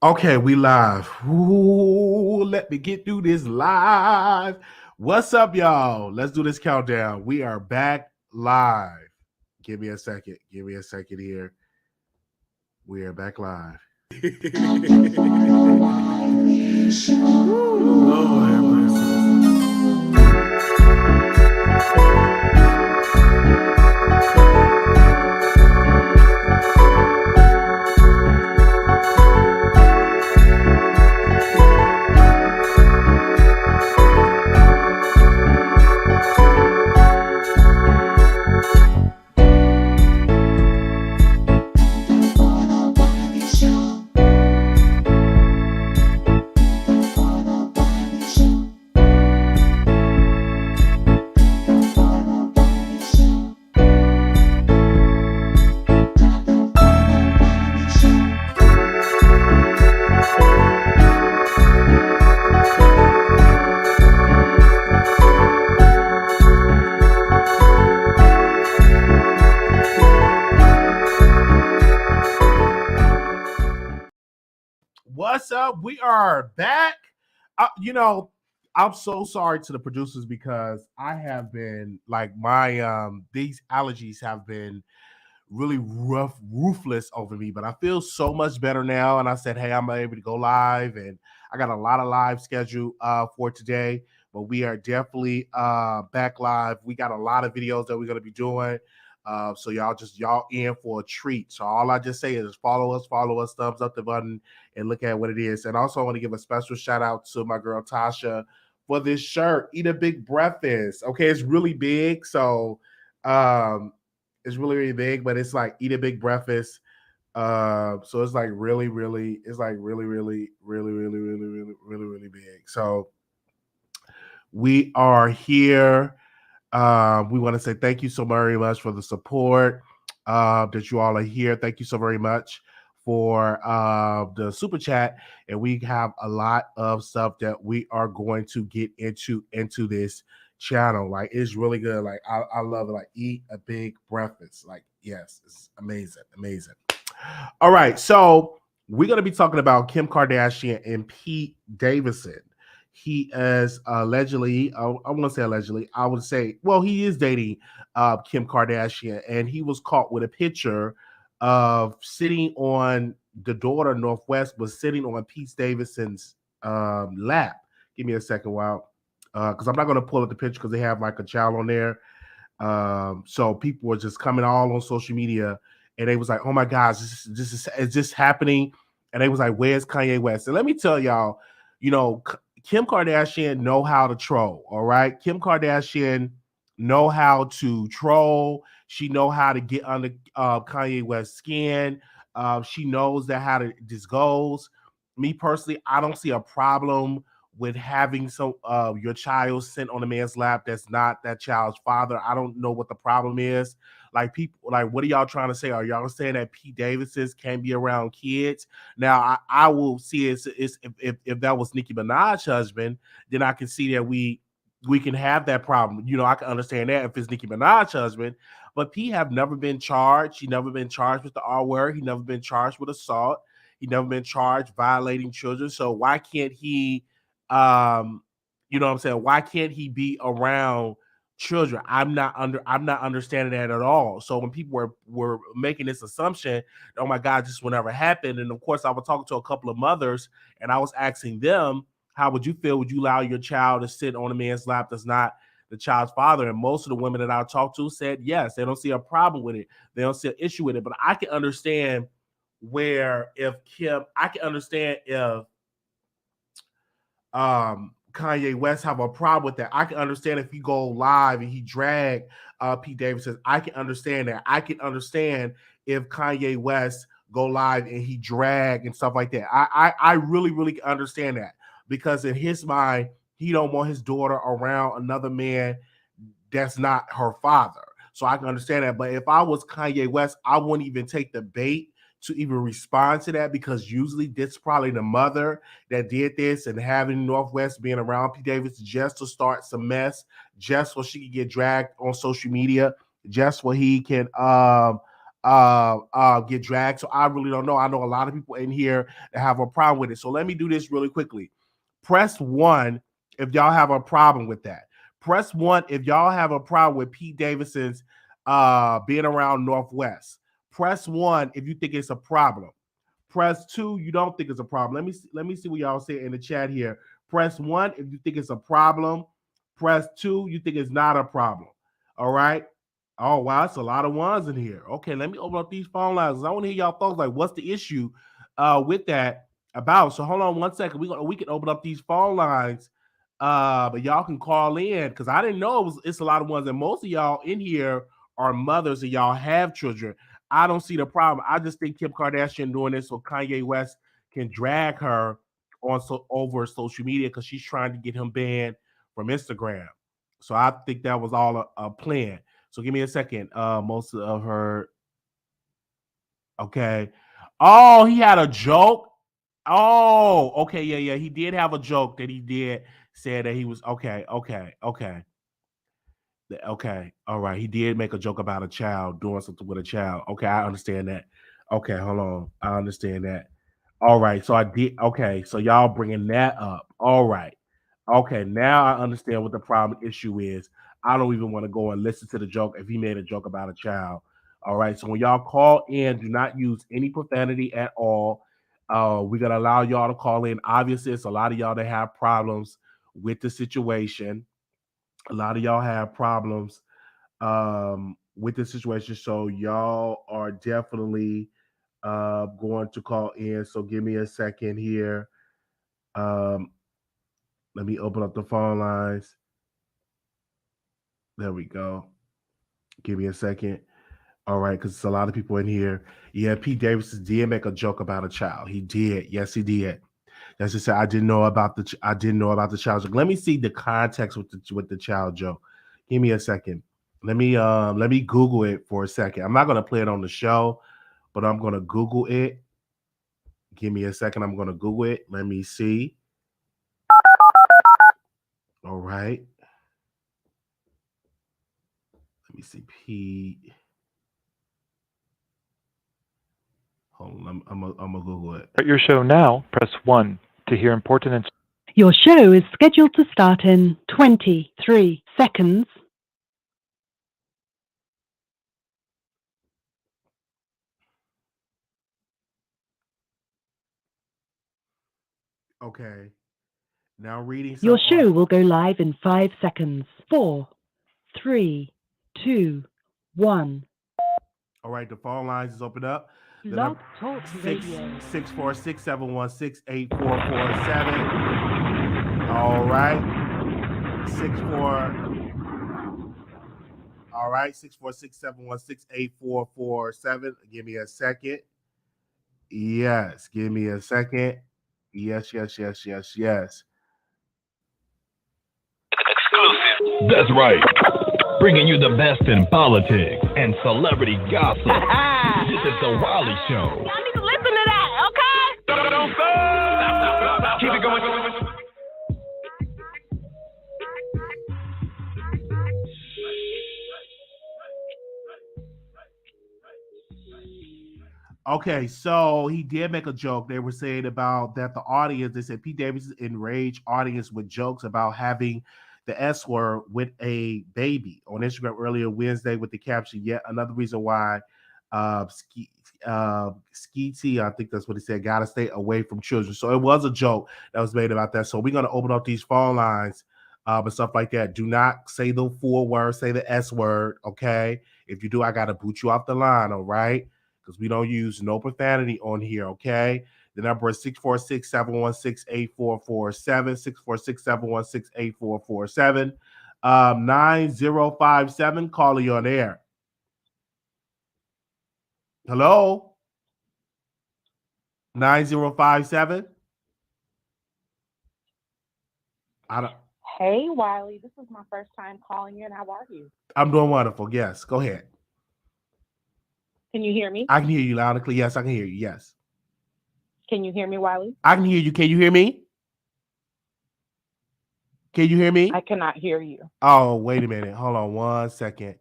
Okay, we live. Ooh, let me get through this live. What's up, y'all? Let's do this countdown. We are back live. Give me a second. Give me a second here. We are back live. What's up? We are back. I'm so sorry to the producers because I have been like my these allergies have been really ruthless over me, but I feel so much better now. And I said, hey, I'm able to go live, and I got a lot of live schedule for today. But we are definitely back live. We got a lot of videos that we're gonna be doing. So y'all in for a treat. So all I just say is follow us, thumbs up the button, and look at what it is. And also I want to give a special shout out to my girl Tasha for this shirt. Eat a big breakfast. Okay, it's really big. So um it's really, really big, but it's like eat a big breakfast. So it's like it's like really big. So we are here. We want to say thank you so very much for the support that you all are here. Thank you so very much for the super chat, and we have a lot of stuff that we are going to get into this channel. Like it's really good. Like I love it. Like eat a big breakfast. Like yes, it's amazing, amazing. All right, so we're gonna be talking about Kim Kardashian and Pete Davidson. He is allegedly, I want to say allegedly, I would say, well, he is dating Kim Kardashian, and he was caught with a picture of sitting on the daughter Northwest was sitting on Pete Davidson's lap. Give me a second, while because I'm not going to pull up the picture because they have like a child on there. So people were just coming all on social media, and they was like, "Oh my gosh, is this happening?" And they was like, "Where's Kanye West?" And let me tell y'all, you know, Kim Kardashian know how to troll. All right, Kim Kardashian know how to troll. She know how to get under Kanye West's skin. She knows that how this goes. Me personally, I don't see a problem with having some your child sent on a man's lap that's not that child's father. I don't know what the problem is. Like people, like what are y'all trying to say? Are y'all saying that Pete Davidson's can't be around kids? Now I will see it's if that was Nicki Minaj's husband, then I can see that we can have that problem. You know, I can understand that if it's Nicki Minaj's husband. But Pete have never been charged. He never been charged with the R word. He never been charged with assault. He never been charged violating children. So why can't he um you know what I'm saying, why can't he be around children? I'm not understanding that at all. So when people were making this assumption, oh my god, this will never happen. And of course I was talking to a couple of mothers, and I was asking them, how would you feel? Would you allow your child to sit on a man's lap that's not the child's father? And most of the women that I talked to said yes, they don't see a problem with it, they don't see an issue with it. But I can understand where if Kim, I can understand if Kanye West have a problem with that. I can understand if he go live and he drag Pete Davidson. I can understand that. I can understand if Kanye West go live and he drag and stuff like that. I really really understand that, because in his mind he don't want his daughter around another man that's not her father. So I can understand that. But if I was Kanye West, I wouldn't even take the bait to even respond to that, because usually this probably the mother that did this, and having Northwest being around P. Davis just to start some mess, just so she can get dragged on social media, just so he can get dragged. So I really don't know. I know a lot of people in here that have a problem with it. So let me do this really quickly. Press 1 if y'all have a problem with that. Press 1 if y'all have a problem with Pete Davidson's being around Northwest. Press 1 if you think it's a problem. Press 2 you don't think it's a problem. Let me see what y'all say in the chat here. Press 1 if you think it's a problem. Press 2 you think it's not a problem. All right. Oh wow, it's a lot of ones in here. Okay, let me open up these phone lines. I want to hear y'all thoughts. Like, what's the issue with that about? So hold on one second. We can open up these phone lines, but y'all can call in because I didn't know it's a lot of ones, and most of y'all in here are mothers and y'all have children. I don't see the problem. I just think Kim Kardashian doing this so Kanye West can drag her on over social media because she's trying to get him banned from Instagram. So I think that was all a plan. So give me a second. Most of her. Okay. Oh, he had a joke. Oh, okay. Yeah. He did have a joke that he did say that he was okay. All right. He did make a joke about a child doing something with a child. Okay, I understand that. Okay, hold on. I understand that. All right. So I did. Okay. So y'all bringing that up. All right. Okay. Now I understand what the problem issue is. I don't even want to go and listen to the joke if he made a joke about a child. All right. So when y'all call in, do not use any profanity at all. We're gonna allow y'all to call in. Obviously, it's a lot of y'all that have problems with the situation. A lot of y'all have problems with the situation. So y'all are definitely going to call in. So give me a second here. Um, Let me open up the phone lines. There we go. Give me a second. All right, because it's a lot of people in here. Yeah, Pete Davidson did make a joke about a child. He did. Yes, he did. That's just I didn't know about I didn't know about the child joke. Let me see the context with the child joke. Give me a second. Let me Google it for a second. I'm not gonna play it on the show, but I'm gonna Google it. Give me a second. I'm gonna Google it. Let me see. All right. Let me see. Pete. Hold on. I'm gonna Google it. Start your show now. Press 1 to hear important and. Your show is scheduled to start in 23 seconds. Okay. Now reading Your some. show will go live in 5 seconds. 4, 3, 2, 1. All right, the phone lines is open up. The Blog number Talk Radio. 646-716-8447. All right. 64. All right, 646-716-8447. Give me a second. Yes, give me a second. Yes. Exclusive. That's right. Bringing you the best in politics and celebrity gossip. This is the Wiley Show. Y'all need to listen to that, okay? Don't stop. Keep it going. Okay, so he did make a joke. They were saying about that the audience, they said Pete Davidson enraged audience with jokes about having the S word with a baby on Instagram earlier Wednesday with the caption, yet another reason why Skeety, I think that's what he said, gotta stay away from children. So it was a joke that was made about that. So we're gonna open up these phone lines and stuff like that. Do not say the full word, say the S word, okay? If you do, I gotta boot you off the line, all right? Because we don't use no profanity on here, okay? The number is 646-716-8447, 646-716-8447, 9057, calling you on air. Hello? 9057? Hey, Wiley. This is my first time calling in. How are you? I'm doing wonderful. Yes, go ahead. Can you hear me? I can hear you loud and clear. Yes, I can hear you. Yes. Can you hear me, Wiley? I can hear you. Can you hear me? Can you hear me? I cannot hear you. Oh, wait a minute. Hold on one second.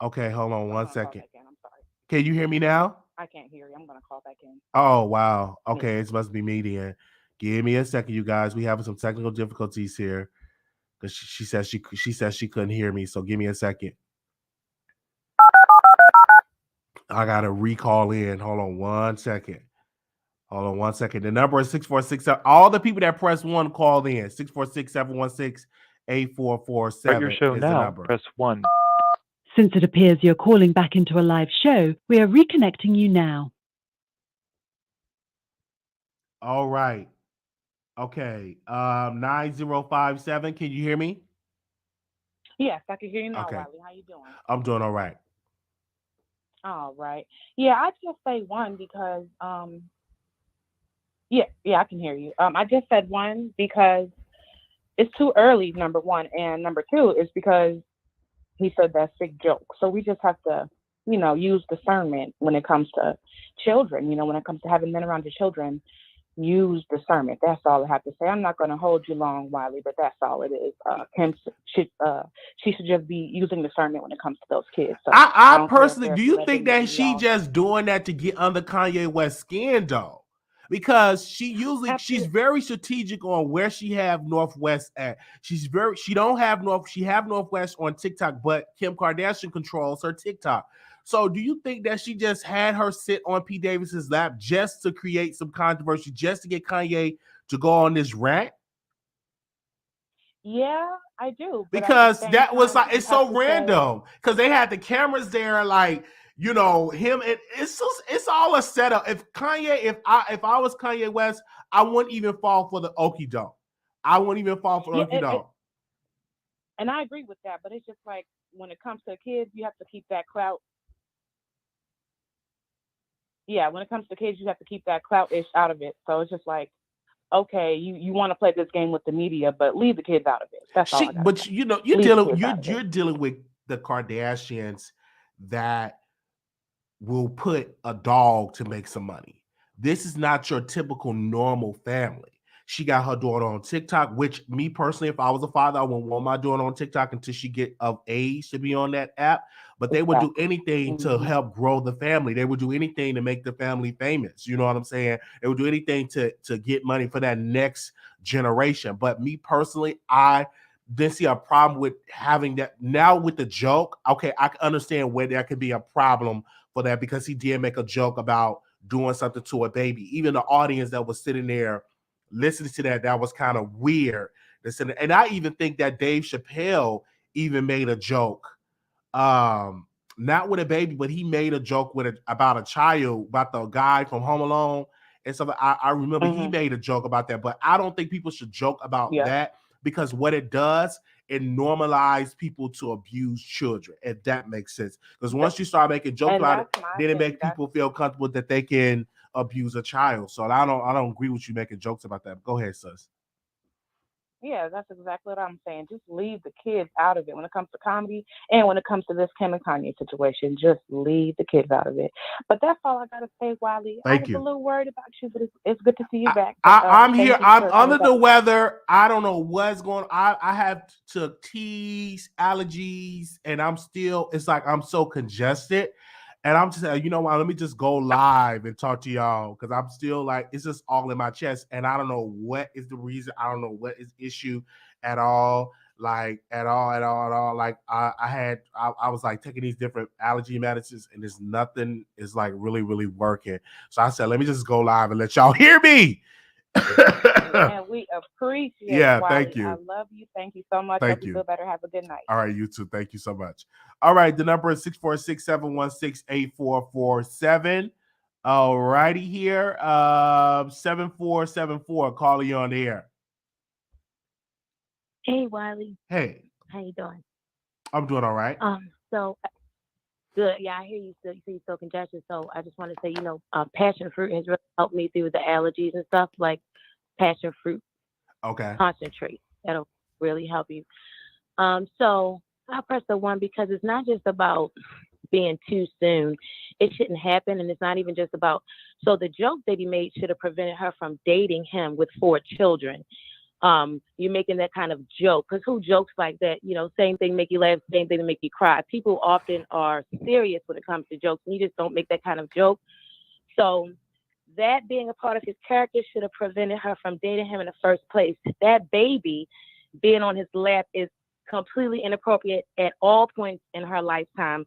Okay, hold on one second. I'm sorry. Can you hear me now? I can't hear you. I'm gonna call back in. Oh wow. Okay, it must be me then. Give me a second, you guys. We having some technical difficulties here because she said she couldn't hear me. So give me a second. I gotta recall in. Hold on one second. The number is 646. All the people that press 1 called in. 646-716-8447 Start your show is the now. number. Press 1. Since it appears you're calling back into a live show, we are reconnecting you now. All right. Okay. 9057. Can you hear me? Yes, I can hear you now, Okay. Wiley. How you doing? I'm doing all right. All right. Yeah, I just say one because yeah, I can hear you. I just said one because it's too early, number one, and number two is because he said that's a big joke. So we just have to, use discernment when it comes to children. When it comes to having men around your children, use discernment. That's all I have to say. I'm not going to hold you long, Wiley, but that's all it is. Kim should she should just be using discernment when it comes to those kids. So I personally, do you think that celebrities, she just doing that to get under Kanye West's skin though? Because she's very strategic on where she have Northwest at. She have Northwest on TikTok, but Kim Kardashian controls her TikTok. So do you think that she just had her sit on Pete Davidson's lap just to create some controversy, just to get Kanye to go on this rant? Yeah, I do. Because that was like, it's so random. Because they had the cameras there, like, him. It's all a setup. If I was Kanye West, I wouldn't even fall for the okie doke. I wouldn't even fall for the okie doke. And I agree with that, but it's just like when it comes to kids, you have to keep that clout. Yeah, when it comes to kids, you have to keep that clout-ish out of it. So it's just like, okay, you want to play this game with the media, but leave the kids out of it. That's all. But you're dealing with the Kardashians that will put a dog to make some money. This is not your typical normal family. She got her daughter on TikTok, which me personally, if I was a father, I wouldn't want my daughter on TikTok until she get of age to be on that app. But they would do anything to help grow the family. They would do anything to make the family famous. You know what I'm saying? They would do anything to get money for that next generation. But me personally, I didn't see a problem with having that. Now with the joke, okay, I can understand where there could be a problem for that because he did make a joke about doing something to a baby. Even the audience that was sitting there listening to that was kind of weird. And I even think that Dave Chappelle even made a joke, not with a baby, but he made a joke about a child, about the guy from Home Alone. And so I remember he made a joke about that, but I don't think people should joke about that because what it does, it normalizes people to abuse children, if that makes sense. Because once you start making jokes about it, then it makes people feel comfortable that they can abuse a child. So I don't agree with you making jokes about that. Go ahead, sis. Yeah, that's exactly what I'm saying. Just leave the kids out of it when it comes to comedy and when it comes to this Kim and Kanye situation. Just leave the kids out of it. But that's all I got to say, Wiley. I was a little worried about you, but it's good to see you back. I'm here. I'm under the weather. I don't know what's going on. I have took teas, allergies, and it's like I'm so congested. And I'm just saying, you know what? Let me just go live and talk to y'all because I'm still like, it's just all in my chest. And I don't know what is the reason. I don't know what is issue at all. Like at all. Like I was like taking these different allergy medicines and there's nothing is like really, really working. So I said, let me just go live and let y'all hear me. And we appreciate it. Thank you. I love you. Thank you so much. Thank Hope you feel better. Have a good night. All right, you too. Thank you so much. All right, the number is 646-716-8447. All righty here. 7474 calling you on the air. Hey, Wiley. Hey. How you doing? I'm doing all right. So good. Yeah, I hear you still. You say you're still congested. So I just want to say, passion fruit has really helped me through the allergies and stuff. Like passion fruit. Okay. Concentrate. That'll really help you. So I press the 1 because it's not just about being too soon. It shouldn't happen, and it's not even just about. So the joke that he made should have prevented her from dating him with 4 children. you're making that kind of joke, because who jokes like that? You know, same thing make you laugh, same thing to make you cry. People often are serious when it comes to jokes, and you just don't make that kind of joke. So that being a part of his character should have prevented her from dating him in the first place. That baby being on his lap is completely inappropriate at all points in her lifetime.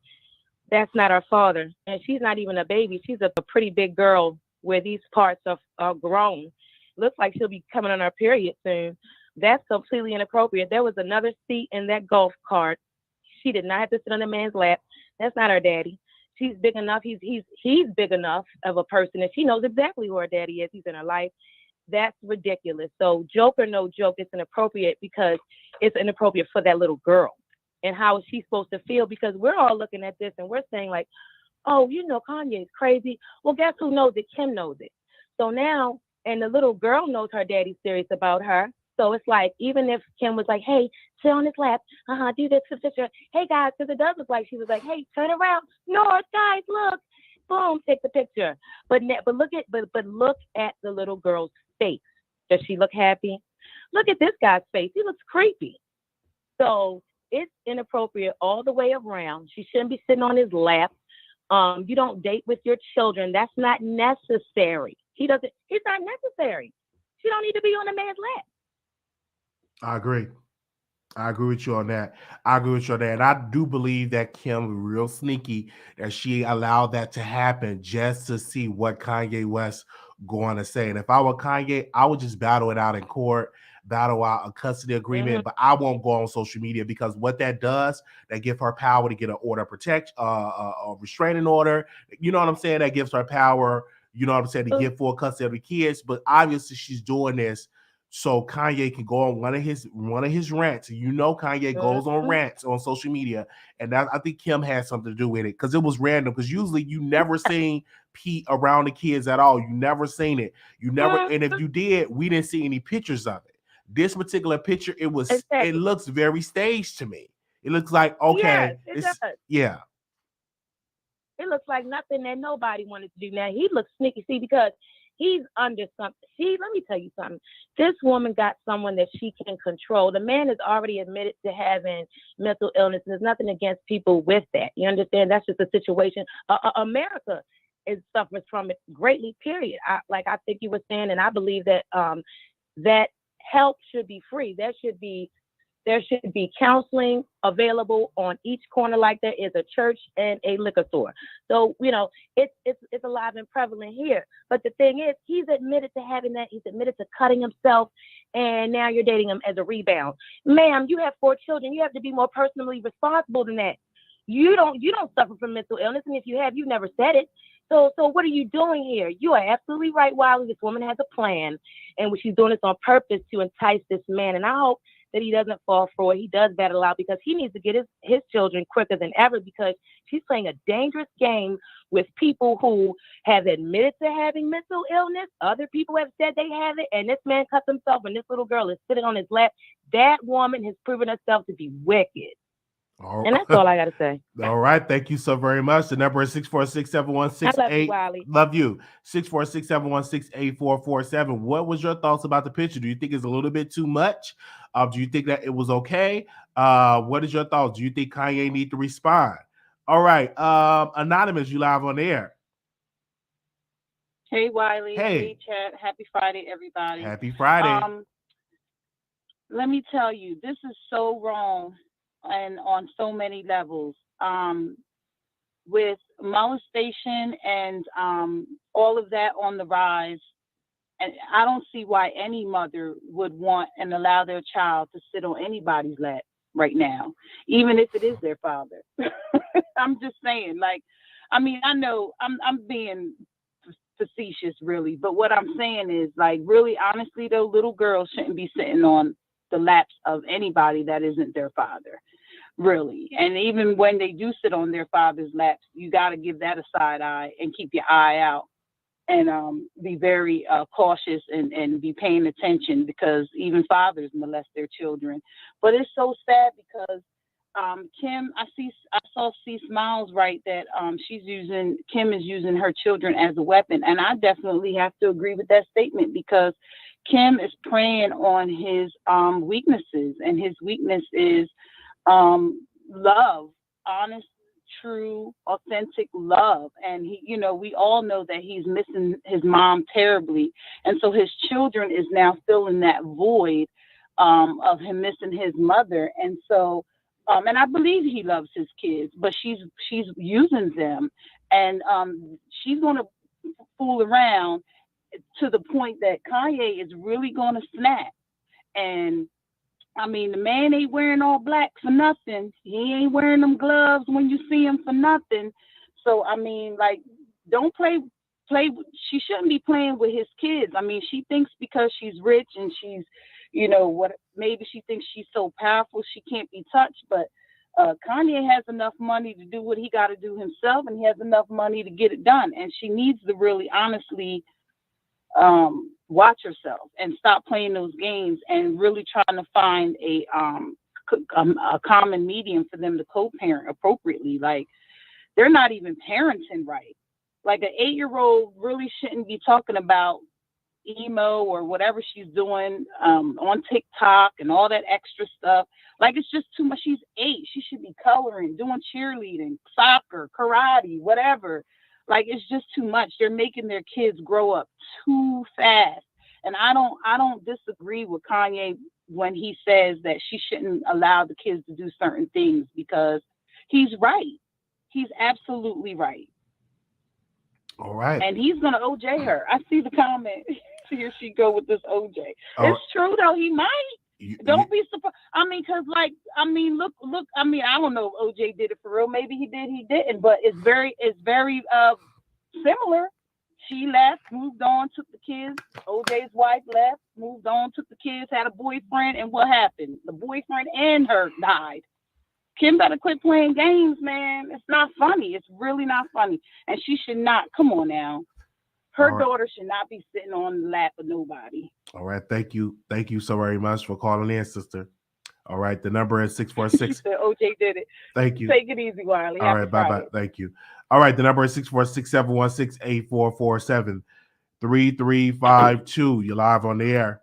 That's not her father. And she's not even a baby. She's a pretty big girl where these parts are grown. Looks like she'll be coming on her period soon. That's completely inappropriate. There was another seat in that golf cart. She did not have to sit on the man's lap. That's not her daddy. She's big enough. He's big enough of a person, and she knows exactly who her daddy is. He's in her life. That's ridiculous. So joke or no joke, it's inappropriate because it's inappropriate for that little girl. And how is she supposed to feel? Because we're all looking at this and we're saying like, oh, you know, Kanye's crazy. Well, guess who knows it? Kim knows it. So now, and the little girl knows her daddy's serious about her. So it's like, even if Kim was like, hey, sit on his lap, do this, hey guys, because it does look like she was like, hey, turn around, North, guys, look, boom, take the picture. But look at the little girl's face. Does she look happy? Look at this guy's face. He looks creepy. So it's inappropriate all the way around. She shouldn't be sitting on his lap. You don't date with your children. That's not necessary. He's not necessary. She don't need to be on a man's lap. I agree with you on that. And I do believe that Kim was real sneaky that she allowed that to happen just to see what Kanye West going to say. And if I were Kanye, I would just battle it out in court, battle out a custody agreement, but I won't go on social media because what that does, that give her power to get an order of protection, a restraining order. You know what I'm saying? That gives her power, you know what I'm saying, to get full custody of the kids. But obviously she's doing this so Kanye can go on one of his rants. You know, Kanye goes on rants on social media, and that, I think Kim had something to do with it because it was random. Because usually you never seen Pete around the kids at all. You never seen it. You never, and if you did, we didn't see any pictures of it. This particular picture, it looks very staged to me. It looks like okay, yes, it does. Yeah. It looks like nothing that nobody wanted to do. Now he looks sneaky, see, because he's under something. Let me tell you something. This woman got someone that she can control. The man has already admitted to having mental illness. There's nothing against people with that. You understand? That's just a situation. America suffers from it greatly, period. I think you were saying, and I believe that that help should be free. There should be counseling available on each corner like there is a church and a liquor store. So, you know, it's alive and prevalent here. But the thing is, he's admitted to having that. He's admitted to cutting himself, and now you're dating him as a rebound. Ma'am, you have 4 children. You have to be more personally responsible than that. You don't suffer from mental illness, and if you have, you never said it. So what are you doing here? You are absolutely right, Wiley. This woman has a plan, and she's doing this on purpose to entice this man. And I hope that he doesn't fall for it. He does battle out because he needs to get his children quicker than ever because she's playing a dangerous game with people who have admitted to having mental illness. Other people have said they have it, and this man cut himself, and this little girl is sitting on his lap. That woman has proven herself to be wicked. And that's all I got to say. All right. Thank you so very much. The number is 646-716-8. I love you, Wiley. Love you. 646-716-8447. What was your thoughts about the picture? Do you think it's a little bit too much? Do you think that it was okay? What is your thoughts? Do you think Kanye need to respond? All right. Anonymous, you live on the air. Hey, Wiley. Hey, Chad. Happy Friday, everybody. Happy Friday. Let me tell you, this is so wrong. And on so many levels, with molestation and all of that on the rise, and I don't see why any mother would want and allow their child to sit on anybody's lap right now, even if it is their father. I'm just saying, I know I'm being facetious, really, but what I'm saying is, really, honestly, though, little girls shouldn't be sitting on the laps of anybody that isn't their father, really. And even when they do sit on their father's laps, you got to give that a side eye and keep your eye out and be very cautious and be paying attention because even fathers molest their children. But it's so sad because Kim, I saw C Smiles write that Kim is using her children as a weapon, and I definitely have to agree with that statement because Kim is preying on his weaknesses, and his weakness is love, honest, true, authentic love. And he, we all know that he's missing his mom terribly, and so his children is now filling that void of him missing his mother. And so, and I believe he loves his kids, but she's using them, and she's gonna fool around to the point that Kanye is really gonna snap. And I mean, the man ain't wearing all black for nothing. He ain't wearing them gloves when you see him for nothing. So I mean, like, don't play. She shouldn't be playing with his kids. I mean, she thinks because she's rich and she's, what? Maybe she thinks she's so powerful she can't be touched. But Kanye has enough money to do what he got to do himself, and he has enough money to get it done. And she needs to really, honestly, watch herself and stop playing those games and really trying to find a common medium for them to co-parent appropriately. Like, they're not even parenting right. Like, an 8-year-old really shouldn't be talking about emo or whatever she's doing on TikTok and all that extra stuff. Like, it's just too much. She's 8. She should be coloring, doing cheerleading, soccer, karate, whatever. Like, it's just too much. They're making their kids grow up too fast. And I don't disagree with Kanye when he says that she shouldn't allow the kids to do certain things, because he's right. He's absolutely right. All right. And he's going to OJ her. I see the comment. Here she go with this OJ. It's true, though. He might. Don't be surprised. I mean, because, look. I mean, I don't know if OJ did it for real. Maybe he did, he didn't. But it's very similar. She left, moved on, took the kids. OJ's wife left, moved on, took the kids, had a boyfriend, and what happened? The boyfriend and her died. Kim better quit playing games, man. It's not funny. It's really not funny. And she should not. Come on now. Her daughter should not be sitting on the lap of nobody. All right. Thank you. Thank you so very much for calling in, sister. All right. The number is 646. She said OJ did it. Thank you. Take it easy, Wiley. All right. Bye-bye. Thank you. All right. The number is 646-716-8447. 3352. You're live on the air.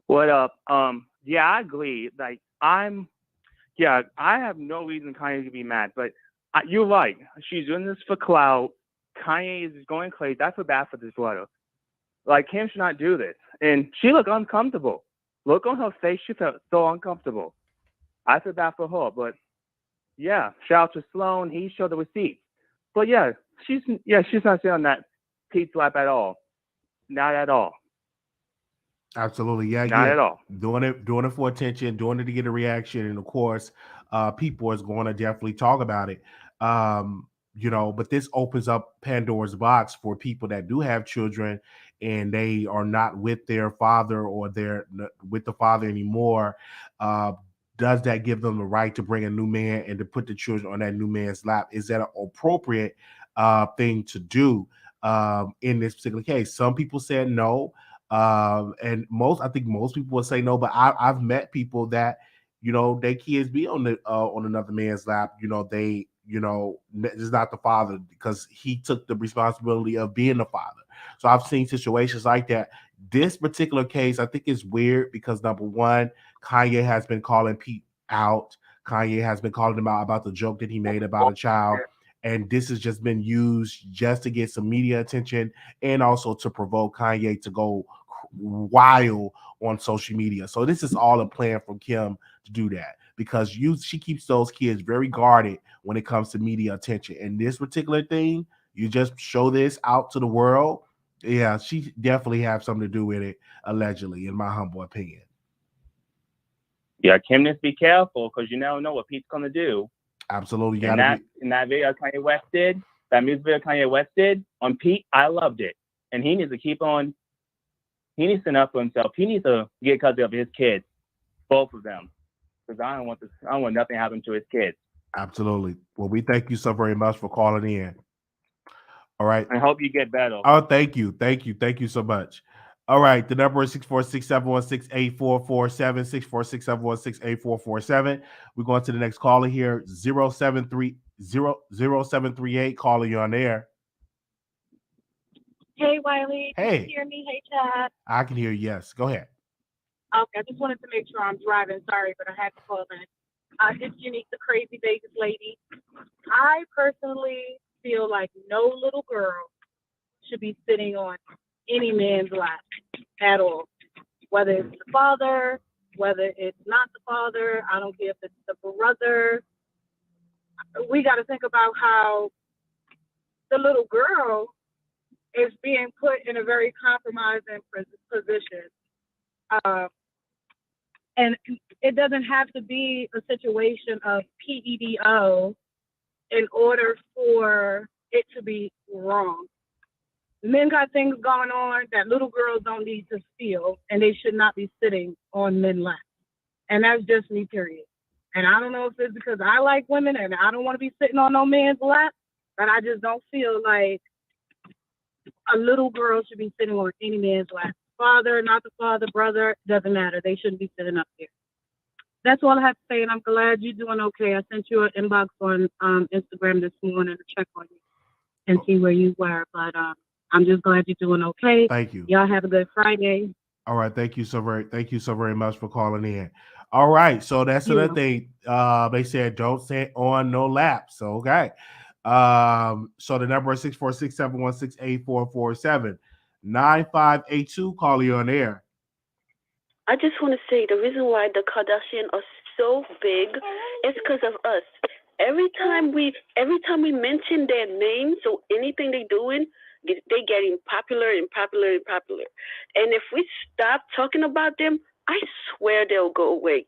What up? Yeah, I agree. Like, I have no reason Kanye to be mad, but you're right. She's doing this for clout. Kanye is going crazy. I feel bad for this brother. Like, Kim should not do this. And she looked uncomfortable. Look on her face. She felt so uncomfortable. I feel bad for her. But, yeah, shout out to Sloan. He showed the receipt. But, she's not sitting on that Pete's lap at all. Not at all. Absolutely. Not at all. Doing it for attention, doing it to get a reaction. And of course, people is going to definitely talk about it. But this opens up Pandora's box for people that do have children and they are not with their father or they're with the father anymore. Does that give them the right to bring a new man and to put the children on that new man's lap? Is that an appropriate thing to do in this particular case? Some people said no. And I think most people will say no, but I've met people that, their kids be on another man's lap. It's not the father because he took the responsibility of being the father. So I've seen situations like that. This particular case, I think is weird because number one, Kanye has been calling Pete out. Kanye has been calling him out about the joke that he made about a child. And this has just been used just to get some media attention and also to provoke Kanye to go wild on social media. So this is all a plan from Kim to do that because she keeps those kids very guarded when it comes to media attention. And this particular thing, you just show this out to the world. Yeah, she definitely has something to do with it, allegedly, in my humble opinion. Yeah, Kim needs to be careful because you never know what Pete's going to do. Absolutely. In that video Kanye West did, that music video Kanye West did on Pete, I loved it. And he needs to keep on. He needs to stand up for himself. He needs to get custody of his kids, both of them, because I don't want nothing to happen to his kids. Absolutely. Well, we thank you so very much for calling in. All right. I hope you get better. Oh, thank you. Thank you so much. All right. The number is 646-716-8447, 646-716-8447. We're going to the next caller here, 0738. Caller, you on there. Hey, Wiley. Can Hey. you hear me? Hey, Chad. I can hear you. Yes. Go ahead. Okay, I just wanted to make sure I'm driving. Sorry, but I had to call in. It's Unique, the crazy Vegas lady. I personally feel like no little girl should be sitting on any man's lap at all. Whether it's the father, whether it's not the father, I don't care if it's the brother. We got to think about how the little girl is being put in a very compromising position. And it doesn't have to be a situation of PEDO in order for it to be wrong. Men got things going on that little girls don't need to feel, and they should not be sitting on men's laps. And that's just me, period. And I don't know if it's because I like women and I don't want to be sitting on no man's lap, but I just don't feel like a little girl should be sitting on any man's lap. Father, not the father, brother, doesn't matter. They shouldn't be sitting up there. That's all I have to say, and I'm glad you're doing okay. I sent you an inbox on Instagram this morning to check on you and see where you were, but I'm just glad you're doing okay. Thank you. Y'all have a good Friday. All right. Thank you so very much for calling in. All right. So that's another thing. They said don't sit on no laps. So okay. So the number is 646-716-8447. 9582. Call you on air. I just want to say the reason why the Kardashian are so big is because of us. Every time we mention their names or anything they doing, they getting popular and popular and popular. And if we stop talking about them, I swear they'll go away.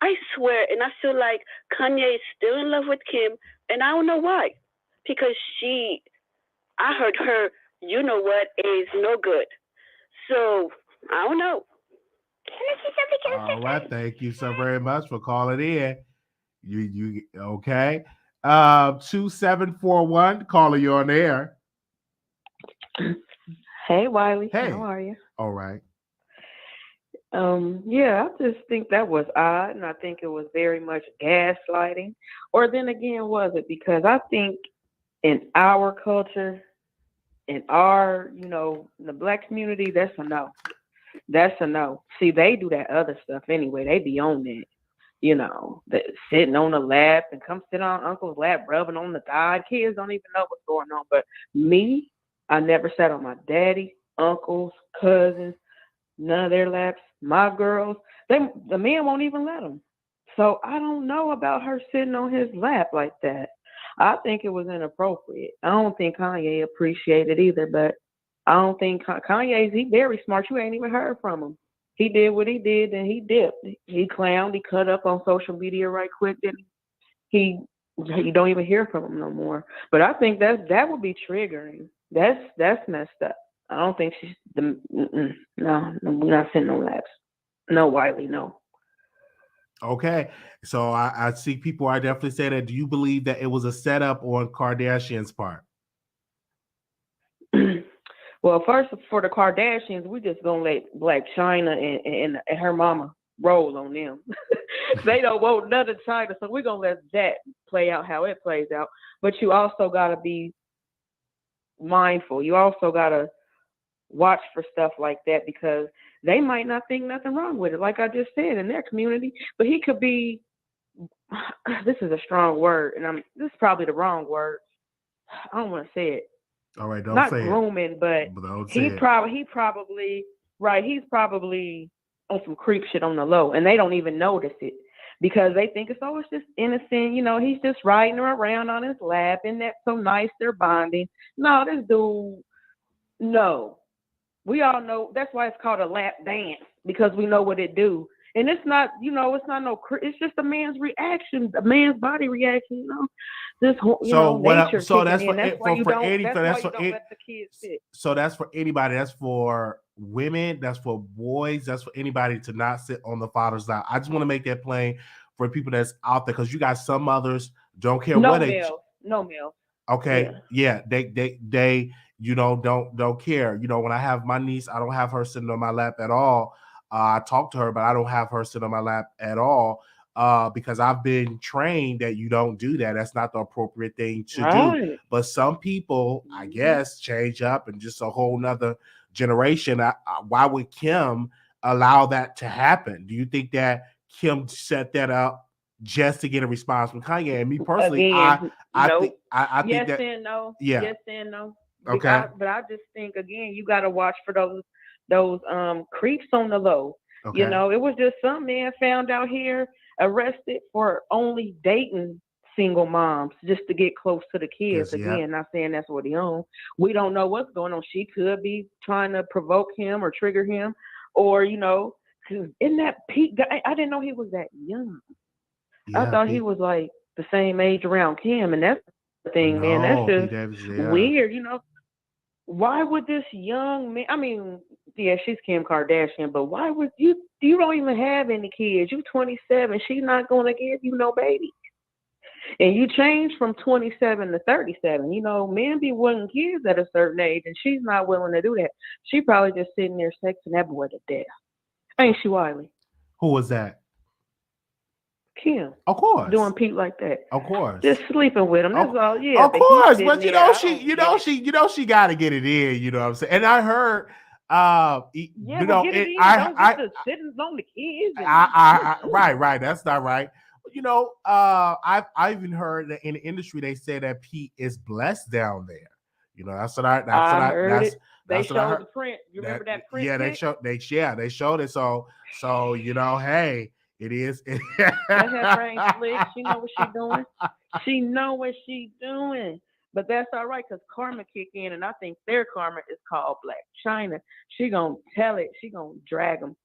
I swear. And I feel like Kanye is still in love with Kim, and I don't know why. Because I heard her, you know what, is no good. So I don't know. All right, thank you so very much for calling in. You okay? 2741, caller, you on air. Hey, Wiley. Hey. How are you? All right. Yeah, I just think that was odd, and I think it was very much gaslighting. Or then again, was it? Because I think in our culture, in our, the Black community, that's a no. That's a no. See, they do that other stuff anyway. They be on that, sitting on the lap and come sit on uncle's lap, rubbing on the thigh. Kids don't even know what's going on. But me, I never sat on my daddy, uncles, cousins, none of their laps. My girls, the men won't even let them. So I don't know about her sitting on his lap like that. I think it was inappropriate. I don't think Kanye appreciated either, but I don't think he's very smart. You ain't even heard from him. He did what he did, and he dipped. He clowned. He cut up on social media right quick. Then you don't even hear from him no more. But I think that would be triggering. That's messed up. I don't think no, we're not sitting on laps. No, Wiley, no. Okay, so I see people are definitely saying that. Do you believe that it was a setup on Kardashian's part? Well, first, for the Kardashians, we just gonna let Black China and her mama roll on them. They don't want none of China, so we're gonna let that play out how it plays out. But you also gotta be mindful. You also gotta watch for stuff like that, because they might not think nothing wrong with it, like I just said, in their community. But he could be, this is a strong word, and this is probably the wrong word. I don't want to say it. All right, don't not say grooming, it. But he's probably on some creep shit on the low, and they don't even notice it because they think it's just innocent. He's just riding her around on his lap, and that's so nice. They're bonding. No, this dude, no. We all know that's why it's called a lap dance, because we know what it do. And it's not, it's just a man's reaction, a man's body reaction, This whole, nature. So that's for anybody. That's for women. That's for boys. That's for anybody to not sit on the father's lap. I just want to make that plain for people that's out there, because you got some mothers don't care what they. No male. Okay. Yeah. They don't care. When I have my niece, I don't have her sitting on my lap at all. I talk to her, but I don't have her sit on my lap at all. because I've been trained that you don't do that. That's not the appropriate thing to do. Right. But some people, I guess, change up and just a whole nother generation. Why would Kim allow that to happen? Do you think that Kim set that up just to get a response from Kanye? And me personally, Again, I nope. think I think Yes that and no. yeah. Yes and no. Okay. But I just think again, you got to watch for those creeps on the low. Okay. You know, it was just some man found out here arrested for only dating single moms just to get close to the kids. Yes, yeah. Again, not saying that's what he owns. We don't know what's going on. She could be trying to provoke him or trigger him, or you know, cause in that Pete guy, I didn't know he was that young. Yeah, I thought Pete. he was like the same age around Kim, and that's the thing, man. No, That's Pete just Davidson, yeah. weird, you know. Why would this young man? I mean, yeah, she's Kim Kardashian, but why would you? You don't even have any kids. You 27. She's not going to give you no baby. And you change from 27 to 37. You know, men be wanting kids at a certain age, and she's not willing to do that. She probably just sitting there sexing that boy to death. Ain't she, Wiley? Who was that? Kim. Of course. Doing Pete like that. Of course. Just sleeping with him. That's all. Yeah. Of but he's course, sitting but there, I don't she got to get it in. You know what I'm saying? And I heard, yeah, you but know, get it in. I Don't just sitting on the kids. right. That's not right. You know, I even heard that in the industry they say that Pete is blessed down there. You know, that's what I heard it. They that's what I showed heard. the print. You remember that print? Yeah, they showed it. So you know, hey, it is. That heifer ain't slick. She know what she doing. She know what she doing. But that's all right, because karma kick in, and I think their karma is called Black China. She gonna tell it. She gonna drag them.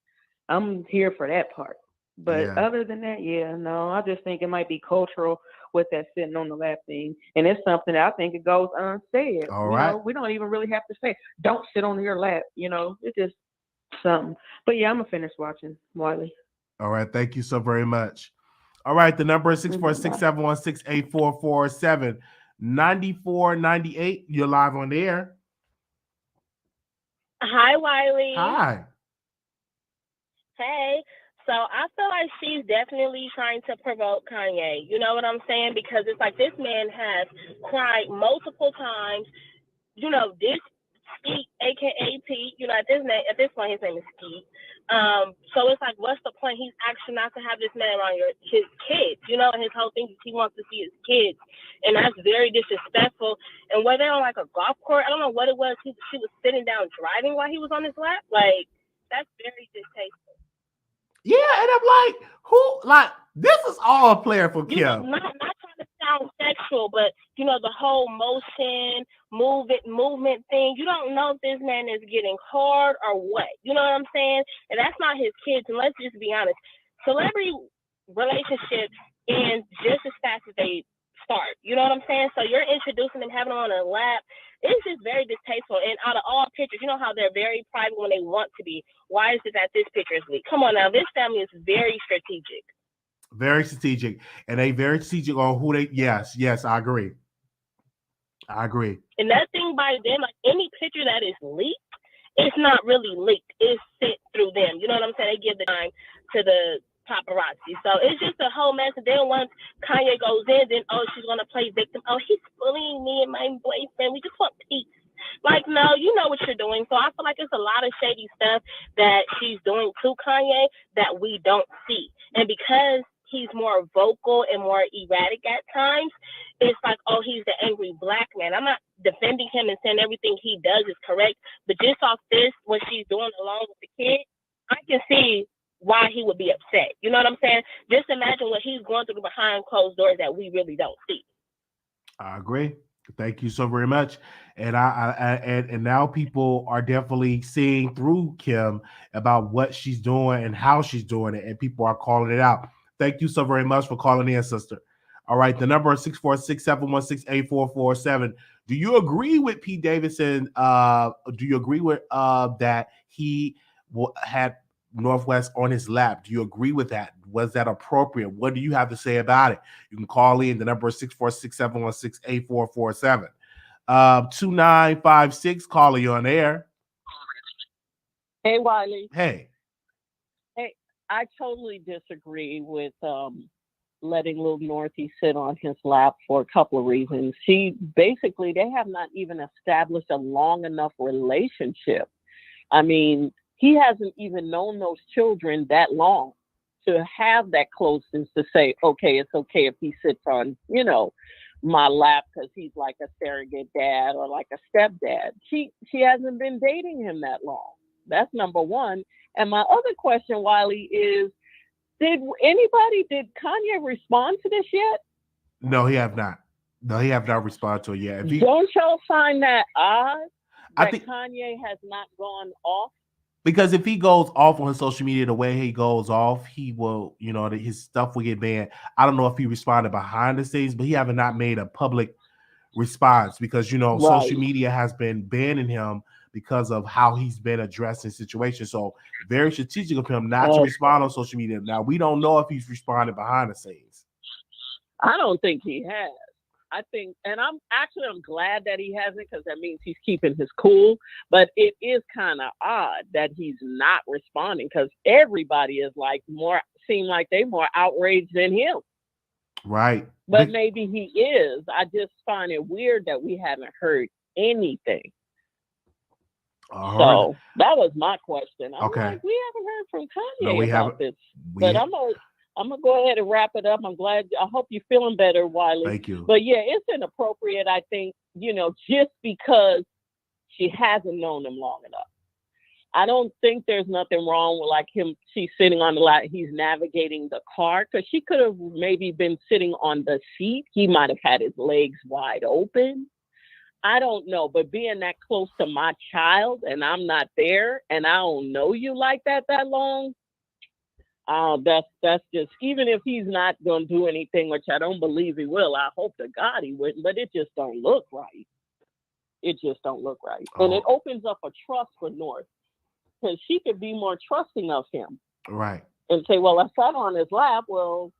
I'm here for that part. But other than that, yeah, no, I just think it might be cultural with that sitting on the lap thing. And it's something that I think it goes unsaid. All right. Know, we don't even really have to say, don't sit on your lap. You know, it's just something. But yeah, I'm going to finish watching, Wiley. All right. Thank you so very much. All right. The number is 646-716-8447. 9498. You're live on the air. Hi, Wiley. Hi. Hey. So I feel like she's definitely trying to provoke Kanye. You know what I'm saying? Because it's like this man has cried multiple times. You know, this Skeet, aka Pete. You know, at this point, his name is Skeet. So it's like, what's the point? He's actually not to have this man around his kids. You know, and his whole thing is he wants to see his kids, and that's very disrespectful. And whether they're on like a golf course, I don't know what it was. She was sitting down driving while he was on his lap. Like, that's very distasteful. Yeah, and I'm like, this is all a player for Kim. You know, not trying to sound sexual, but you know, the whole movement thing. You don't know if this man is getting hard or what. You know what I'm saying? And that's not his kids. And let's just be honest, celebrity relationships end just as fast as they start. You know what I'm saying? So you're introducing them, having them on a lap. It's just very distasteful. And out of all pictures, you know how they're very private when they want to be. Why is it that this picture is leaked? Come on now. This family is very strategic. Very strategic. And they very strategic on who they, yes, I agree. And that thing by them, like any picture that is leaked, it's not really leaked. It's sent through them. You know what I'm saying? They give the time to the paparazzi. So it's just a whole mess. And then once Kanye goes in, then she's gonna play victim. Oh, he's bullying me and my boyfriend. We just want peace. Like, no, you know what you're doing. So I feel like it's a lot of shady stuff that she's doing to Kanye that we don't see. And because he's more vocal and more erratic at times, it's like, oh, he's the angry black man. I'm not defending him and saying everything he does is correct, but just off this, what she's doing along with the kid, I can see why he would be upset. You know what I'm saying? Just imagine what he's going through behind closed doors that we really don't see. I agree. Thank you so very much. And and now people are definitely seeing through Kim about what she's doing and how she's doing it, and people are calling it out. Thank you so very much for calling in, sister. All right, the number is 646-716-8447. Do you agree with Pete Davidson? Do you agree with that he had Northwest on his lap? Do you agree with that? Was that appropriate? What do you have to say about it? You can call in. The number is 646-716-8447. 2956, calling you on air. Hey, Wiley. Hey. Hey, I totally disagree with letting little Northie sit on his lap for a couple of reasons. They have not even established a long enough relationship. I mean, he hasn't even known those children that long to have that closeness to say, okay, it's okay if he sits on, my lap because he's like a surrogate dad or like a stepdad. She hasn't been dating him that long. That's number one. And my other question, Wiley, is did Kanye respond to this yet? No, he have not. No, he have not responded to it yet. Don't y'all find that odd that Kanye has not gone off? Because if he goes off on his social media the way he goes off, he will, his stuff will get banned. I don't know if he responded behind the scenes, but he haven't not made a public response because, social media has been banning him because of how he's been addressing situations. So very strategic of him not to respond on social media. Now, we don't know if he's responded behind the scenes. I don't think he has. I think, and I'm glad that he hasn't because that means he's keeping his cool. But it is kind of odd that he's not responding because everybody is seem like they're more outraged than him. Right. But maybe he is. I just find it weird that we haven't heard anything. So that was my question. I'm like, we haven't heard from Kanye about this. But I'm gonna go ahead and wrap it up. I hope you're feeling better, Wiley. Thank you. But yeah, it's inappropriate, I think, just because she hasn't known him long enough. I don't think there's nothing wrong with she's sitting on the lap, he's navigating the car, because she could have maybe been sitting on the seat. He might have had his legs wide open. I don't know, but being that close to my child and I'm not there and I don't know you like that long, that's just, even if he's not going to do anything, which I don't believe he will, I hope to God he wouldn't, but it just don't look right. It just don't look right. And it opens up a trust for North because she could be more trusting of him. Right. And say, well, I sat on his lap. Well,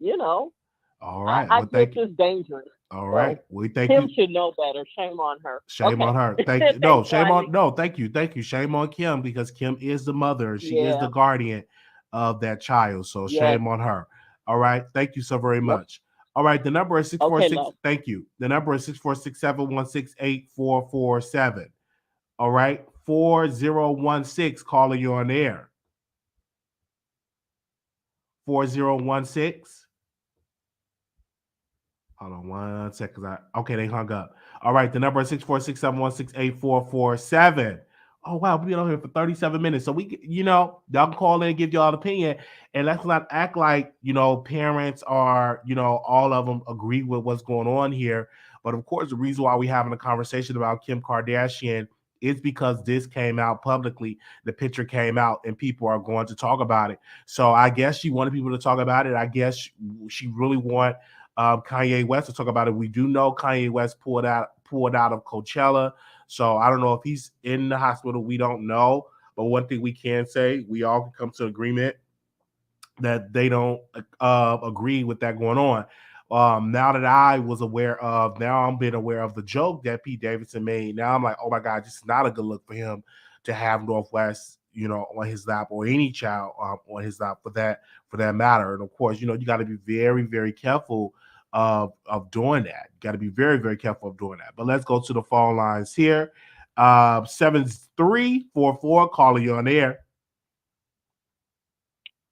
all right. I think it's dangerous. All right. We thank Kim you. should know better. Shame on her. Shame on her. Thank you. No, shame on. No, thank you. Thank you. Shame on Kim because Kim is the mother. She is the guardian of that child. So shame on her. All right. Thank you so very much. All right. The number is 646. Thank you. The number is 646-716-8447. All right. 4016 calling you on air. 4016. Hold on 1 second. They hung up. All right, the number is 646-716-8447. Oh, wow, we've been on here for 37 minutes. So y'all can call in and give y'all an opinion. And let's not act like, parents are, all of them agree with what's going on here. But of course, the reason why we're having a conversation about Kim Kardashian is because this came out publicly. The picture came out and people are going to talk about it. So I guess she wanted people to talk about it. I guess she really want Kanye West to talk about it. We do know Kanye West pulled out of Coachella. So I don't know if he's in the hospital. We don't know. But one thing we can say, we all can come to agreement that they don't agree with that going on. Now that I'm been aware of the joke that Pete Davidson made. Now I'm like, oh my God, this is not a good look for him to have Northwest, on his lap, or any child on his lap for that matter. And of course, you got to be very, very careful of doing that. You got to be very, very careful of doing that. But let's go to the phone lines here. 7344 calling you on air.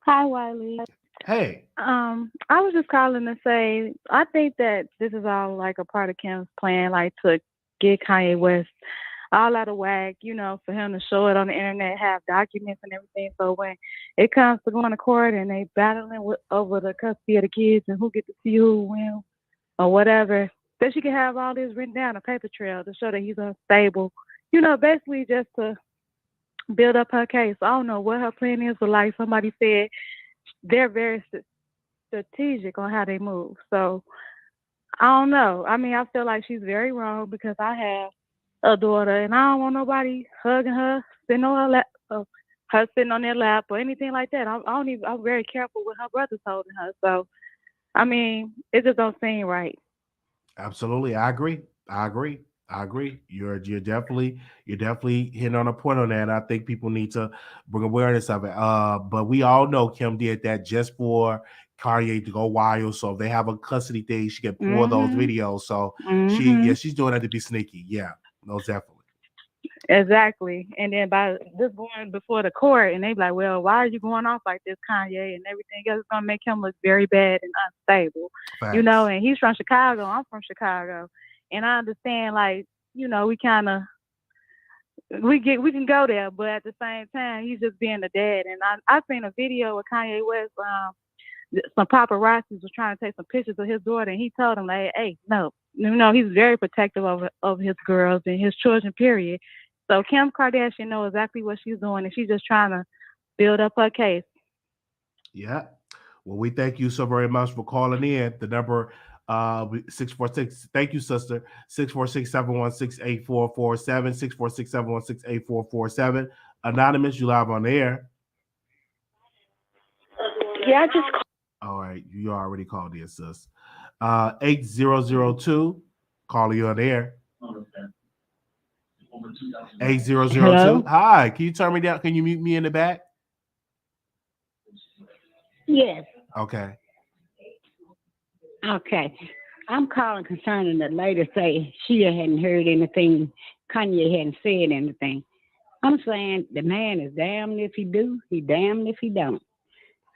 Hi, Wiley. Hey. I was just calling to say I think that this is all like a part of Kim's plan, like to get Kanye West all out of whack, for him to show it on the internet, have documents and everything. So when it comes to going to court and they battling over the custody of the kids and who get to see who when or whatever, that she can have all this written down, a paper trail to show that he's unstable. Basically just to build up her case. I don't know what her plan is, but like somebody said, they're very strategic on how they move. So I don't know. I mean, I feel like she's very wrong because I have a daughter and I don't want nobody hugging her, sitting on her lap, her sitting on their lap or anything like that. I'm very careful with her brothers holding her. So, I mean, it just don't seem right. Absolutely. I agree. I agree. You're definitely hitting on a point on that. And I think people need to bring awareness of it. But we all know Kim did that just for Kanye to go wild. So if they have a custody thing, she can pull those videos. So she's doing that to be sneaky. Yeah, most definitely. Exactly. And then by this going before the court, and they be like, well, why are you going off like this, Kanye, and everything else? It's going to make him look very bad and unstable. Facts. You know, and he's from Chicago. I'm from Chicago. And I understand, like, you know, we can go there, but at the same time, he's just being a dad. And I seen a video with Kanye West. Some paparazzi was trying to take some pictures of his daughter, and he told them, like, hey, no, he's very protective of his girls and his children, period. So Kim Kardashian knows exactly what she's doing, and she's just trying to build up her case. Yeah. Well, we thank you so very much for calling in. The number 646. Thank you, sister. 646-716-8447. 646-716-8447. Anonymous, you live on the air. Yeah, I just called. All right, you already called in, sis. 8002. Calling you on the air. 8002. Hello? Hi, can you turn me down? Can you mute me in the back? Yes. Okay. Okay. I'm calling concerning the lady say she hadn't heard anything, Kanye hadn't said anything. I'm saying the man is damned if he do, he damned if he don't.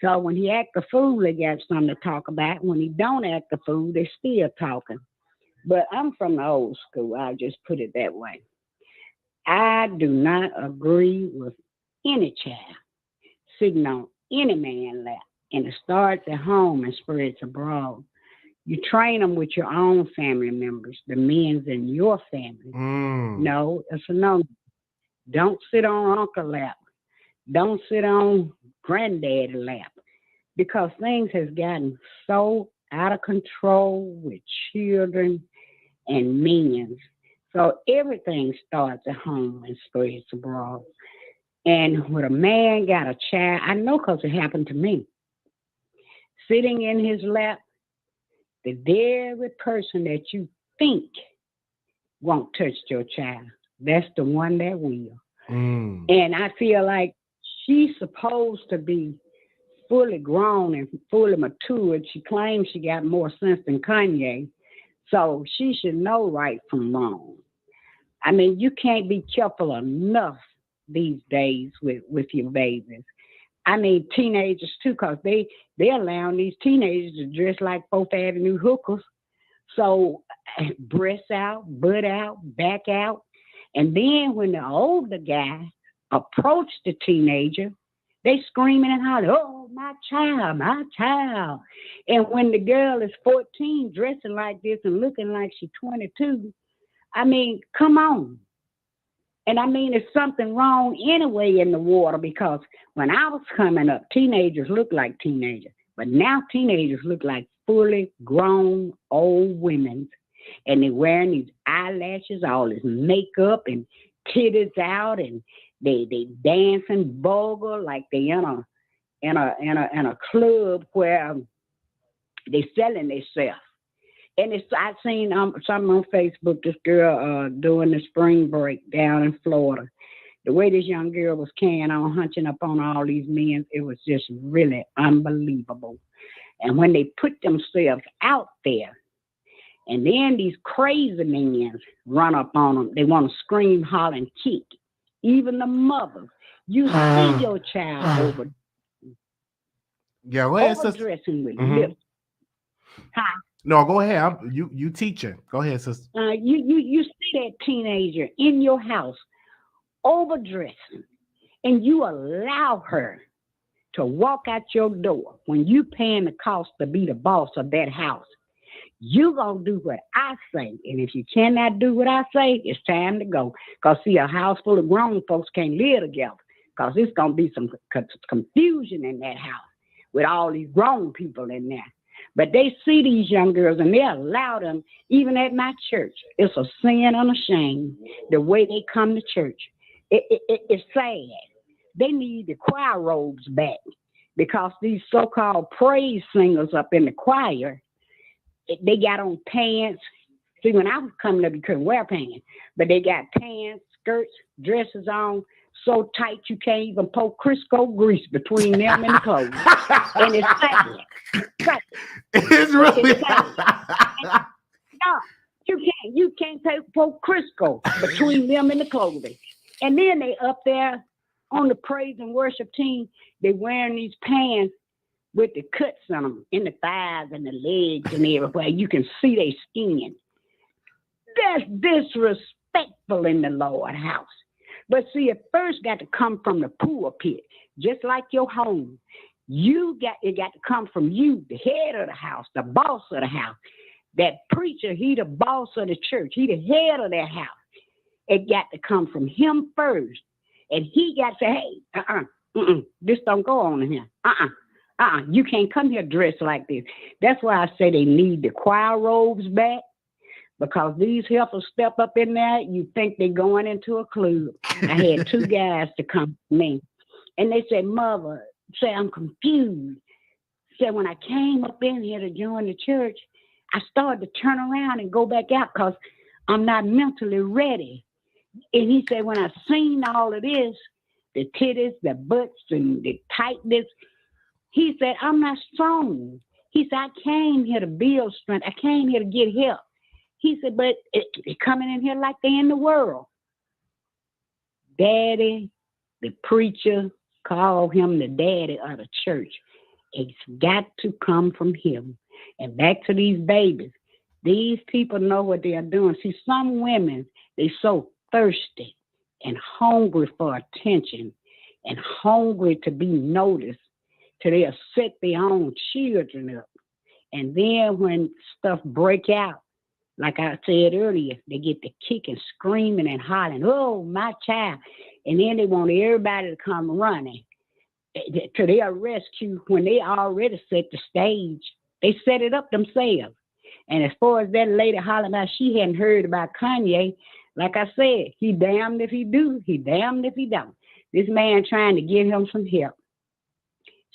So when he act a fool, they got something to talk about. When he don't act a fool, they still talking. But I'm from the old school. I'll just put it that way. I do not agree with any child sitting on any man's lap. And it starts at home and spreads abroad. You train them with your own family members, the men's in your family. No, it's a no. Don't sit on Uncle lap. Don't sit on Granddaddy lap. Because things has gotten so out of control with children and men. So everything starts at home and spreads abroad. And when a man got a child, I know because it happened to me. Sitting in his lap, the very person that you think won't touch your child, that's the one that will. And I feel like she's supposed to be fully grown and fully matured. She claims she got more sense than Kanye, so she should know right from wrong. I mean, you can't be careful enough these days with your babies. I mean, teenagers too, because they're allowing these teenagers to dress like 4th Avenue hookers. So breasts out, butt out, back out. And then when the older guy approached the teenager, they screaming and hollering, oh, my child, my child. And when the girl is 14 dressing like this and looking like she's 22, I mean, come on. And I mean, there's something wrong anyway in the water, because when I was coming up, teenagers looked like teenagers. But now teenagers look like fully grown old women. And they're wearing these eyelashes, all this makeup and titties out, and they dancing vulgar like they in a club where they selling themselves. And I seen something on Facebook, this girl doing the spring break down in Florida. The way this young girl was carrying on, hunching up on all these men, it was just really unbelievable. And when they put themselves out there, and then these crazy men run up on them, they want to scream, holler, and kick. Even the mother. You see your child overdressing with lips. Huh? No, go ahead. You teaching. Go ahead, sister. You see that teenager in your house overdressing, and you allow her to walk out your door when you paying the cost to be the boss of that house. You gonna do what I say, and if you cannot do what I say, it's time to go. Cause see, a house full of grown folks can't live together. Cause it's gonna be some confusion in that house with all these grown people in there. But they see these young girls and they allow them, even at my church. It's a sin and a shame the way they come to church. It's sad. They need the choir robes back, because these so-called praise singers up in the choir, they got on pants See, when I was coming up, you couldn't wear pants, but they got pants, skirts, dresses on so tight you can't even pour Crisco grease between them and the clothes. And it's sad. It's really It's sad. No, you can't pour Crisco between them and the clothing. And then they up there on the praise and worship team, they wearing these pants with the cuts on them in the thighs and the legs and everywhere. You can see their skin. That's disrespectful in the Lord's house. But see, it first got to come from the pulpit, just like your home. It got to come from you, the head of the house, the boss of the house. That preacher, he the boss of the church. He the head of that house. It got to come from him first. And he got to say, hey, this don't go on in here. You can't come here dressed like this. That's why I say they need the choir robes back. Because these heifers step up in there, you think they're going into a club. I had 2 guys to come to me. And they said, Mother, I'm confused. Said, when I came up in here to join the church, I started to turn around and go back out because I'm not mentally ready. And he said, when I seen all of this, the titties, the butts, and the tightness, he said, I'm not strong. He said, I came here to build strength. I came here to get help. He said, but they're coming in here like they're in the world. Daddy, the preacher, called him the daddy of the church. It's got to come from him. And back to these babies. These people know what they are doing. See, some women, they so thirsty and hungry for attention and hungry to be noticed till they'll set their own children up. And then when stuff break out, like I said earlier, they get to kicking, screaming, and hollering, oh, my child. And then they want everybody to come running to their rescue when they already set the stage. They set it up themselves. And as far as that lady hollering out, she hadn't heard about Kanye. Like I said, he damned if he do, he damned if he don't. This man trying to give him some help.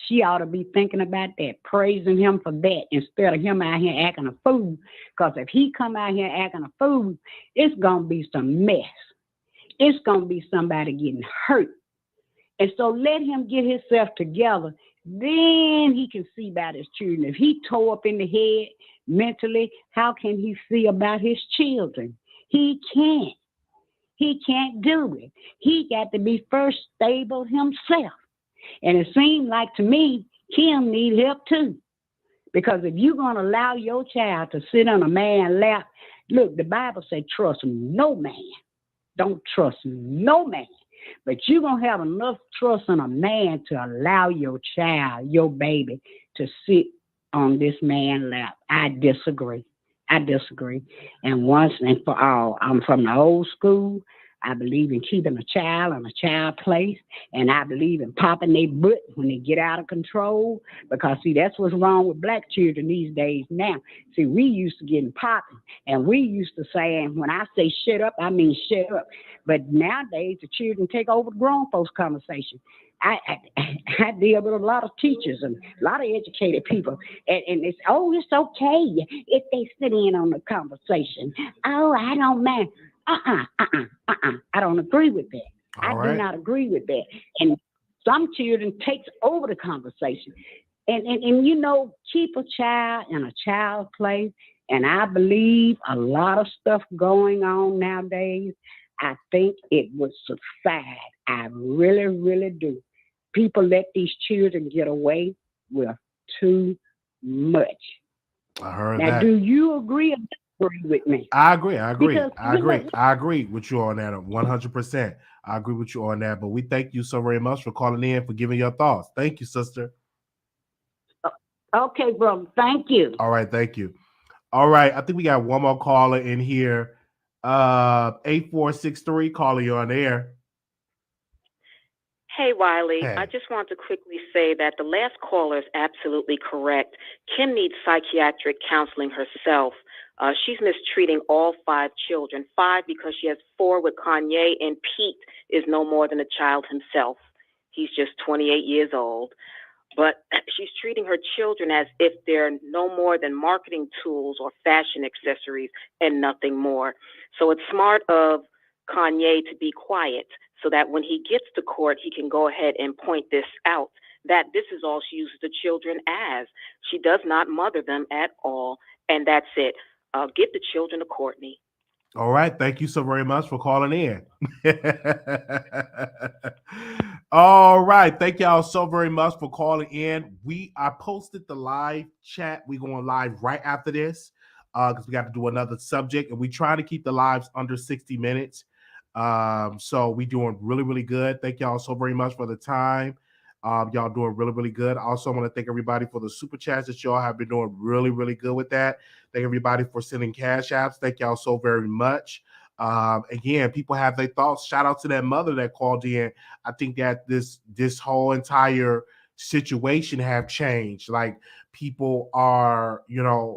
She ought to be thinking about that, praising him for that instead of him out here acting a fool. Because if he come out here acting a fool, it's going to be some mess. It's going to be somebody getting hurt. And so let him get himself together. Then he can see about his children. If he tore up in the head mentally, how can he see about his children? He can't. He can't do it. He got to be first stable himself. And it seemed like to me, Kim need help too. Because if you're going to allow your child to sit on a man's lap, look, the Bible says trust no man. Don't trust no man. But you're going to have enough trust in a man to allow your child, your baby, to sit on this man's lap. I disagree. And once and for all, I'm from the old school. I believe in keeping a child in a child place, and I believe in popping their butt when they get out of control, because, see, that's what's wrong with black children these days now. See, we used to getting popping, and we used to saying, when I say shut up, I mean shut up. But nowadays, the children take over the grown folks' conversation. I deal with a lot of teachers and a lot of educated people, and it's okay if they sit in on the conversation. Oh, I don't mind. I don't agree with that. I do not agree with that. And some children takes over the conversation. And you know, keep a child in a child's place. And I believe a lot of stuff going on nowadays, I think it would subside. I really, really do. People let these children get away with too much. I heard now, that. Do you agree or disagree with me? I agree. Because, I agree with you on that 100%. I agree with you on that. But we thank you so very much for calling in, for giving your thoughts. Thank you, sister. Okay, brother. Thank you. All right, thank you. All right, I think we got one more caller in here. 8463, caller, you're on the air. Hey, Wiley. Hey. I just want to quickly say that the last caller is absolutely correct. Kim needs psychiatric counseling herself. She's mistreating all 5 children. 5 because she has 4 with Kanye, and Pete is no more than a child himself. He's just 28 years old. but she's treating her children as if they're no more than marketing tools or fashion accessories and nothing more. So it's smart of Kanye to be quiet so that when he gets to court, he can go ahead and point this out, that this is all she uses the children as. She does not mother them at all, and that's it. Get the children to Courtney. All right. Thank you so very much for calling in. All right. Thank y'all so very much for calling in. I posted the live chat. We're going live right after this because we got to do another subject, and we try to keep the lives under 60 minutes. So we doing really, really good. Thank y'all so very much for the time. Y'all doing really, really good. I also want to thank everybody for the super chats that y'all have been doing really, really good with that. Thank everybody for sending cash apps. Thank y'all so very much. Again, people have their thoughts. Shout out to that mother that called in. I think that this whole entire situation have changed. Like people are,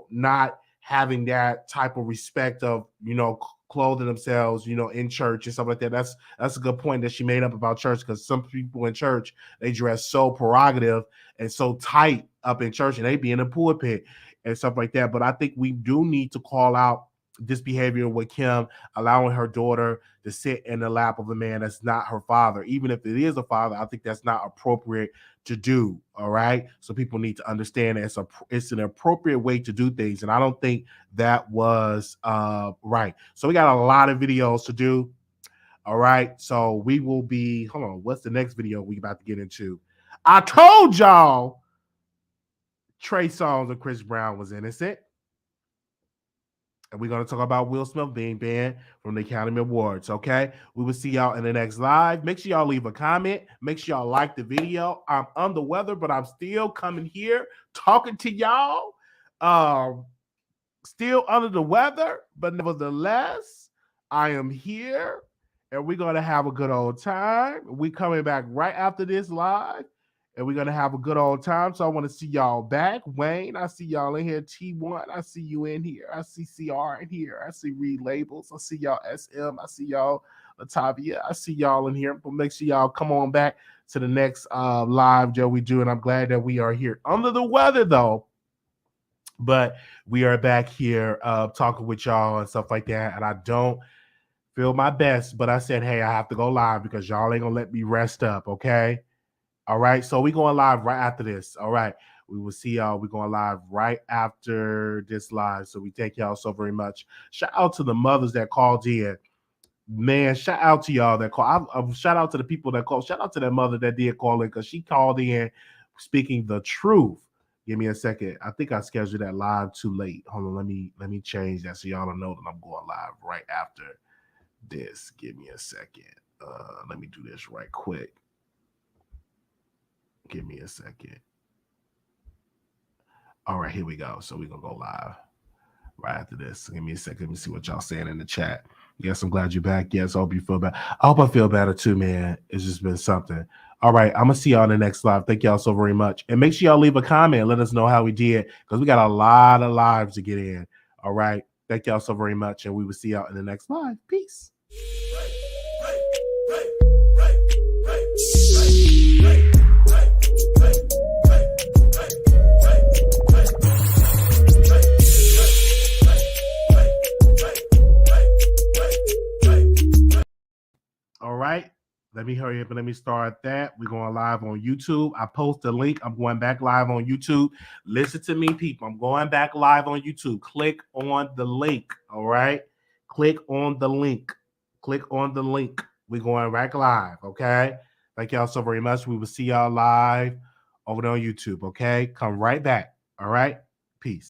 not having that type of respect of, clothing themselves, in church and stuff like that. That's a good point that she made up about church, because some people in church, they dress so prerogative and so tight up in church, and they be in a pulpit and stuff like that. But I think we do need to call out this behavior with Kim, allowing her daughter to sit in the lap of a man that's not her father. Even if it is a father, I think that's not appropriate to do. All right. So people need to understand that it's an appropriate way to do things. And I don't think that was right. So we got a lot of videos to do. All right. So we will be, hold on. What's the next video we about to get into? I told y'all Trey Songz and Chris Brown was innocent. And we're going to talk about Will Smith being banned from the Academy Awards, okay? We will see y'all in the next live. Make sure y'all leave a comment. Make sure y'all like the video. I'm under the weather, but I'm still coming here talking to y'all. Still under the weather, but nevertheless, I am here, and we're going to have a good old time. We're coming back right after this live, and we're going to have a good old time. So I want to see y'all back. Wayne, I see y'all in here. T1, I see you in here. I see CR in here. I see Reed Labels. I see y'all SM. I see y'all Latavia. I see y'all in here. But make sure y'all come on back to the next live that we do. And I'm glad that we are here. Under the weather, though. But we are back here talking with y'all and stuff like that. And I don't feel my best. But I said, hey, I have to go live because y'all ain't going to let me rest up, okay? All right, so we're going live right after this. All right, we will see y'all. We're going live right after this live. So we thank y'all so very much. Shout out to the mothers that called in. Man, shout out to y'all that called. Shout out to the people that called. Shout out to that mother that did call in, because she called in speaking the truth. Give me a second. I think I scheduled that live too late. Hold on, let me change that so y'all don't know that I'm going live right after this. Give me a second. Let me do this right quick. Give me a second. All right, here we go. So we're going to go live right after this. Give me a second. Let me see what y'all saying in the chat. Yes, I'm glad you're back. Yes, I hope you feel better. I hope I feel better too, man. It's just been something. All right, I'm going to see y'all in the next live. Thank y'all so very much. And make sure y'all leave a comment. Let us know how we did, because we got a lot of lives to get in. All right. Thank y'all so very much. And we will see y'all in the next live. Peace. All right, let me hurry up and let me start that. We're going live on YouTube. I post the link. I'm going back live on YouTube. Listen to me, people. I'm going back live on YouTube. Click on the link. All right, click on the link. Click on the link. We're going back live. Okay. Thank y'all so very much. We will see y'all live over there on YouTube. Okay. Come right back. All right. Peace.